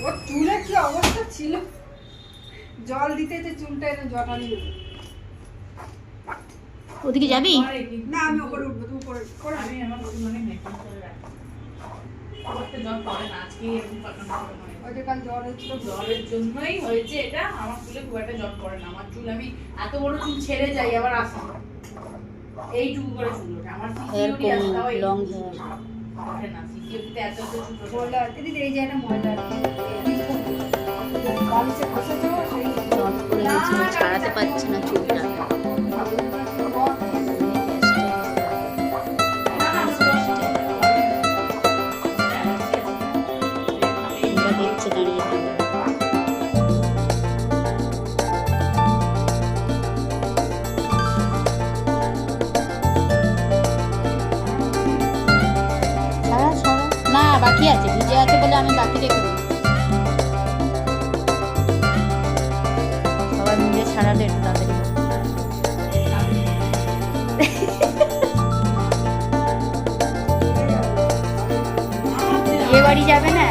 ওর চুলে কি অবস্থা ছিল, জল দিতে যে চুলটা এনে জটালি। ওদিকে যাবি না? আমি উপরে উঠবো, তুই উপরে করে। আমি আমার মানে মেকআপ করে রাখি, করতে জল পড়ে না। আজকে এরকম পাঠানো হয়, ওই যে কাল জ্বর হচ্ছিল, জ্বরের জন্যই হয়েছে এটা। আমার চুলে খুব একটা জল পড়ে না। আমার চুল, আমি এত বড় চুল ছেড়ে যাই আবার আসি, এইটুকু করে চুল ওঠে আমার। সিকিউরিটি আছে, তাও লং ওঠে না। সিকিউরিটিতে এত এত চুল ওঠে। ময়লা দিদি, এই যে একটা ময়লা বালিশে বসেছে, সেই জট পড়ে গেছে, ছাড়াতে পারছে না চুলটা। দেখছে দাঁড়িয়ে না, বাকি আছে, ভিজে আছে বলে আমি বাকি রেখে দিই। সবাই মিলে ছাড়ালে একটু তাড়াতাড়ি। বিয়ে বাড়ি যাবে না?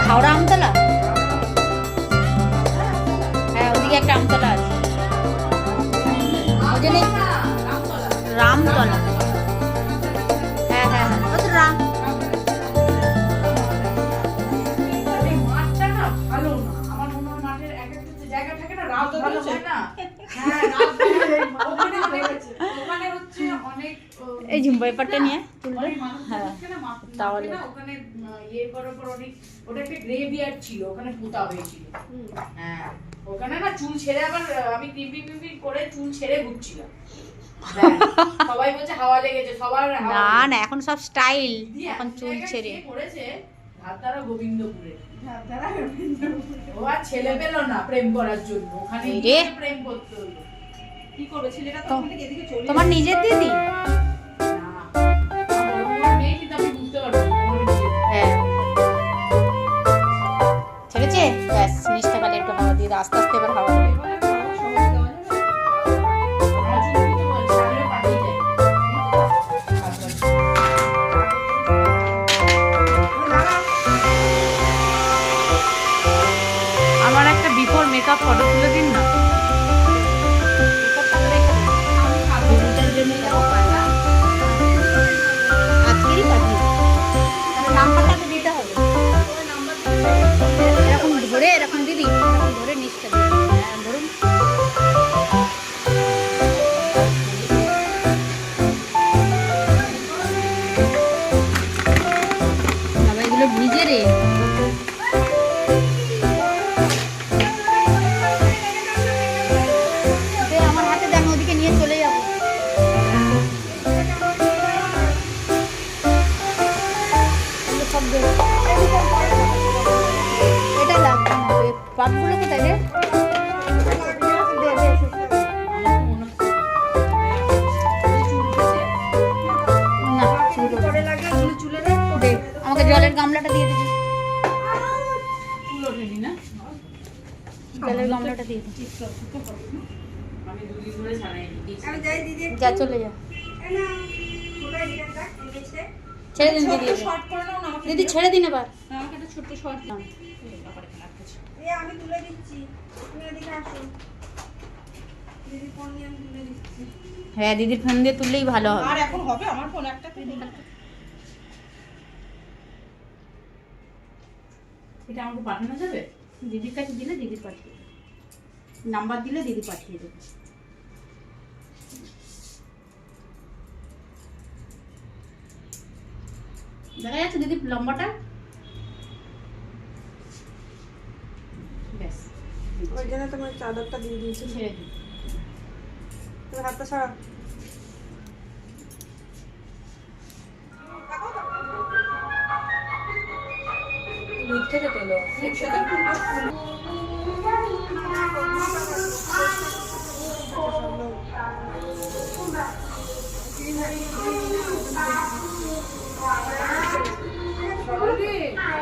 হাওড়া আমতলা? হ্যাঁ, ওদিকে একটা আমতলা আছে, ওই জন্য রামতলা। হ্যাঁ হ্যাঁ হ্যাঁ, ও তো রাম। মাঠটা না ভালো না, আমার মনে হয় মাঠের এক একটা জায়গা থাকে না, রাত ভালো হয় না। হ্যাঁ, রাত ওখানে হচ্ছে অনেক এই ঝুমবাইপারটা নিয়ে অনেক মানুষ হ্যাঁ, থাকে না, তাহলে না ওখানে ইয়ে করার পর অনেক, ওটা একটা গ্রেভিয়ার্ড ছিল, ওখানে পোতা হয়েছিল। হ্যাঁ, ওখানে না চুল ছেড়ে আবার আমি টিপি পিপি করে চুল ছেড়ে ঘুরছিলাম। সবাই বলছে হাওয়া লেগেছে, সবার না না, এখন সব স্টাইল, এখন চুল ছেড়ে করেছে। ধাতারা গোবিন্দপুরে, ও আর ছেলে পেল না প্রেম করার জন্য, ওখানে গিয়ে প্রেম করতে হলো। কি করবে ছেলেটা? তখন থেকে এদিকে চলে তোমার নিজের দিদি? হ্যাঁ, ছেড়েছে। ব্যাস, নিচটা খালি একটু হাওয়া দিয়ে দাও, আস্তে আস্তে এবার হাওয়া দেবে। আমার একটা বিফোর মেকআপ ফটো তুলে দিন না। আজকেরই পাঠিয়ে নাম্বারটা দিতে হবে। এরকম ধরে, এরকম দিদি, এরকম ধরে নিচটা দিয়ে। হ্যাঁ, ধরুন। বাবা, এগুলো ভিজে রে। আমার হাতে দেন, ওদিকে নিয়ে চলে যাবো। এটা লাগবে না, পাপগুলো কোথায় রে? আমাকে জলের গামলাটা দিয়ে দিবি, জলের গামলাটা দিয়ে দিবি। যা, চলে যা। ছেড়ে দিন দিদি, দিদি ছেড়ে দিন এবার। আমাকে একটা ছোট্ট শর্ট নাও। আমি তুলে দিচ্ছি, তুমি এদিকে আসো। দিদি ফোন নিয়ে আমি তুলে দিচ্ছি। হ্যাঁ, দিদির ফোন দিয়ে তুললেই ভালো হবে। আর এখন হবে আমার ফোন একটা? এটা আমাকে পাঠানো যাবে? দিদির কাছে দিলে দিদি পাঠিয়ে দেবে, নাম্বার দিলে দিদি পাঠিয়ে দেবে। দেখা যাচ্ছে দিদি লম্বাটা? ব্যাস, ওই জন্য তোমার চাদরটা দিয়ে দিয়েছি। ছেড়ে দিই। তুমি হাতটা সরা। দুধ থেকে তোলো।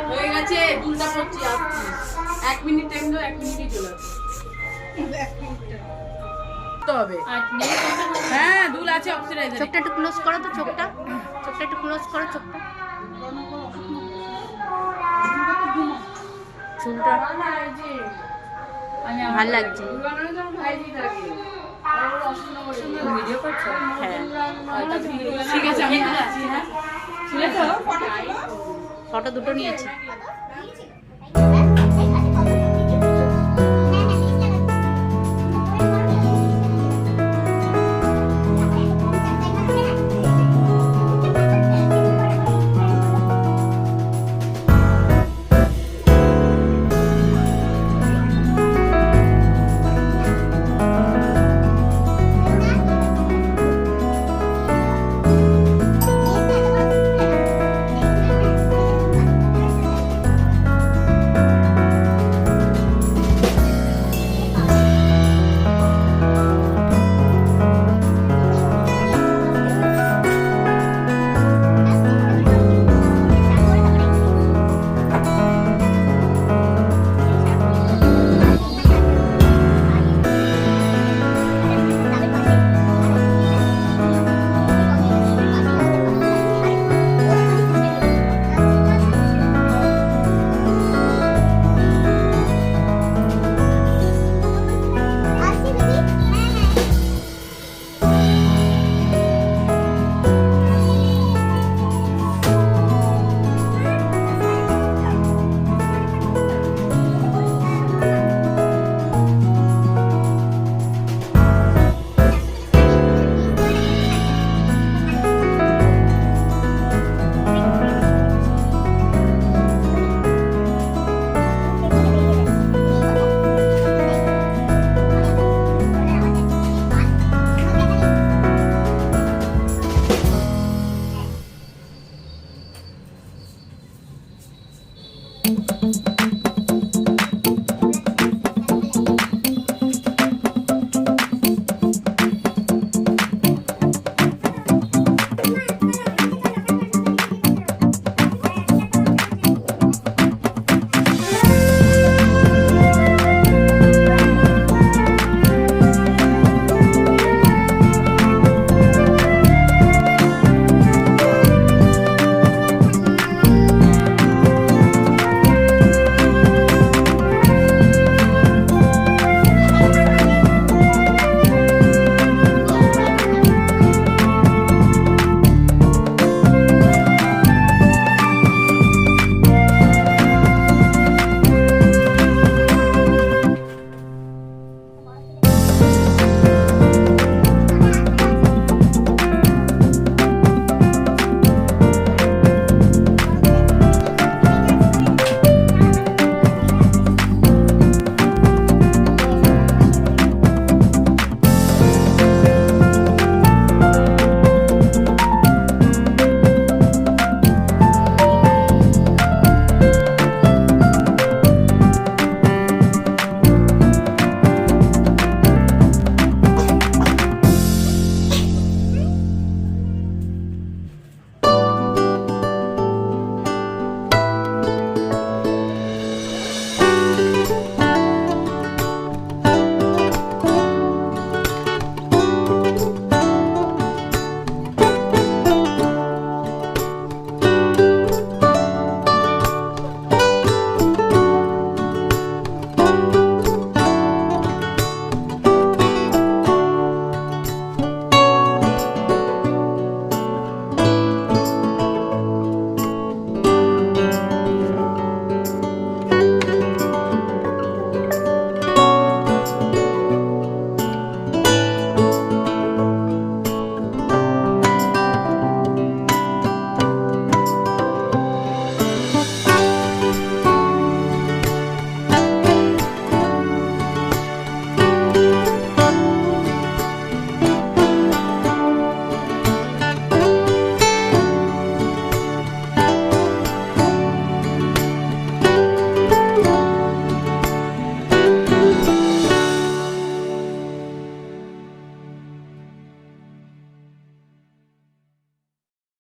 হয়ে গেছে, দুলটা পড়ছি আসছি। 1 মিনিট টাইম দাও, 1 মিনিটই চলে আসবে। হবে হ্যাঁ, দুল আছে অক্সিডাইজার। চোখটা একটু ক্লোজ করো তো, চোখটা একটু ক্লোজ করো চোখটা। চুলটা ভাল লাগছে। ভিডিও করছো? হ্যাঁ, ঠিক আছে, আমি আসছি। হ্যাঁ, ফটো দুটো নিয়েছি।